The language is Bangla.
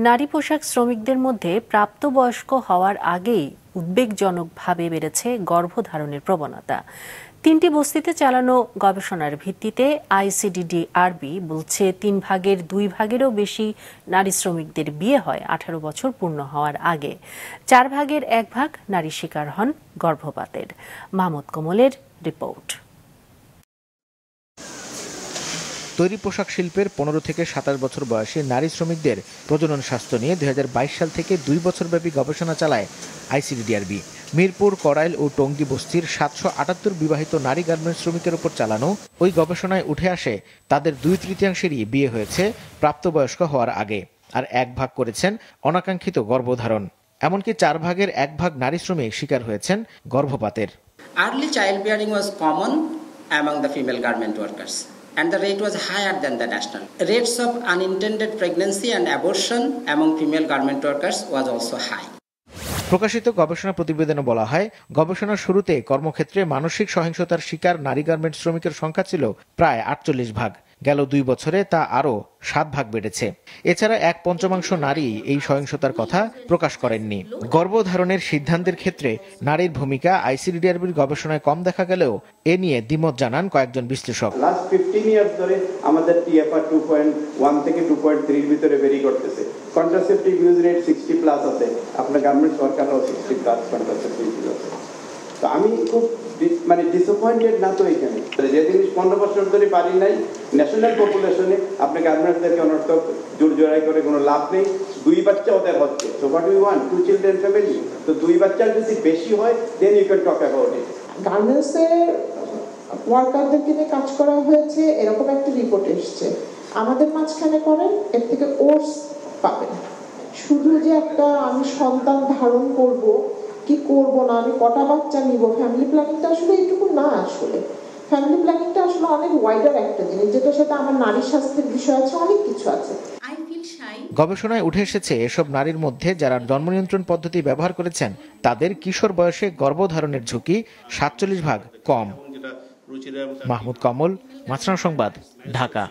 নারী পোশাক শ্রমিকদের মধ্যে প্রাপ্তবয়স্ক হওয়ার আগেই উদ্বেগজনকভাবে বেড়েছে গর্ভধারণের প্রবণতা। 3টি বস্তিতে চালানো গবেষণার ভিত্তিতে আইসিডিডিআরবি বলছে 3 ভাগের 2 ভাগেরও বেশি নারী শ্রমিকদের বিয়ে হয় 18 বছর পূর্ণ হওয়ার আগে। 4 ভাগের 1 ভাগ নারী শিকার হন গর্ভপাতের। মাহমুদ কমলের রিপোর্ট। তৈরি পোশাক শিল্পের 15 থেকে 27 বছর বয়সী নারী শ্রমিকদের প্রজনন স্বাস্থ্য নিয়ে 2022 সাল থেকে 2 বছরব্যাপী গবেষণা চালায় আইসিডিডিআরবি। মিরপুর, কড়াইল ও টঙ্গী বস্তির 778 বিবাহিত নারী গার্মেন্টস শ্রমিকের উপর চালানো ওই গবেষণায় উঠে আসে তাদের 2/3 বিয়ে হয়েছে প্রাপ্তবয়স্ক হওয়ার আগে, আর 1 ভাগ করেছেন অনাকাঙ্ক্ষিত গর্ভধারণ। এমনকি 4 ভাগের 1 ভাগ নারী শ্রমিক শিকার হয়েছেন গর্ভপাতের। Early childbearing was common among the female garment workers, and the rate was higher than the national. Rates of unintended pregnancy and abortion among female garment workers was also high. প্রকাশিত গবেষণা প্রতিবেদনে বলা হয়, গবেষণার শুরুতে কর্মক্ষেত্রে মানসিক সহিংসতার শিকার নারী গার্মেন্টস শ্রমিকের সংখ্যা ছিল প্রায় 48 ভাগ। গেল 2 বছরে তা আরও 7 ভাগ বেড়েছে। এছাড়া 1/5 নারী এই সহিংসতার কথা প্রকাশ করেননি। গর্ভধারণের সিদ্ধান্তের ক্ষেত্রে নারীর ভূমিকা আইসিডিডিআরবির গবেষণায় কম দেখা গেলেও এ নিয়ে দ্বিমত জানান কয়েকজন বিশ্লেষক। লাস্ট 15 ইয়ার্স ধরে আমাদের টিএফআর 2.1 থেকে 2.3 এর ভিতরে ভেরি করতেছে। কন্ট্রাসেপটিভ ইউজ রেট 60 প্লাস আছে, আপনার গার্মেন্টস ওয়ার্কারও 60 প্লাস কন্ট্রাসেপটিভ ইউজ আছে। তো আমি খুব ডিসঅ্যাপয়েন্টেড না তো এখানে যে জিনিস 15 বছর ধরে পারি নাই ন্যাশনাল পপুলেশনে আপনি গার্মেন্টসদেরকে অনর্থক জোর জোড়াই করে কোনো লাভ নেই। 2 বাচ্চা ওদের হচ্ছে, so what we want 2 children family. তো 2 বাচ্চার যদি বেশি হয় then you can talk about it. গার্মেন্টসে ওয়ার্কারদেরকে নিয়ে কাজ করা হয়েছে, এরকম একটা রিপোর্ট এসছে। আমাদের মাঝখানে করেন, এর থেকে ওর্স পাবেন। শুধু যে একটা আমি সন্তান ধারণ করব কি করব না, আমি কটা বাচ্চা নিব, ফ্যামিলি প্ল্যানিংটা আসলে এইটুকু না। আসলে ফ্যামিলি প্ল্যানিংটা আসলে অনেক ওয়াইডার একটা জিনিস, যেটা সেটা আমার নারী স্বাস্থ্যের বিষয় আছে, অনেক কিছু আছে। গবেষণায় উঠে এসেছে এসব নারীর মধ্যে যারা জন্ম নিয়ন্ত্রণ পদ্ধতি ব্যবহার করেছেন তাদের কিশোর বয়সে গর্ভধারণের ঝুঁকি 47 ভাগ কম। মাহমুদ কমল, মাছরাঙা সংবাদ, ঢাকা।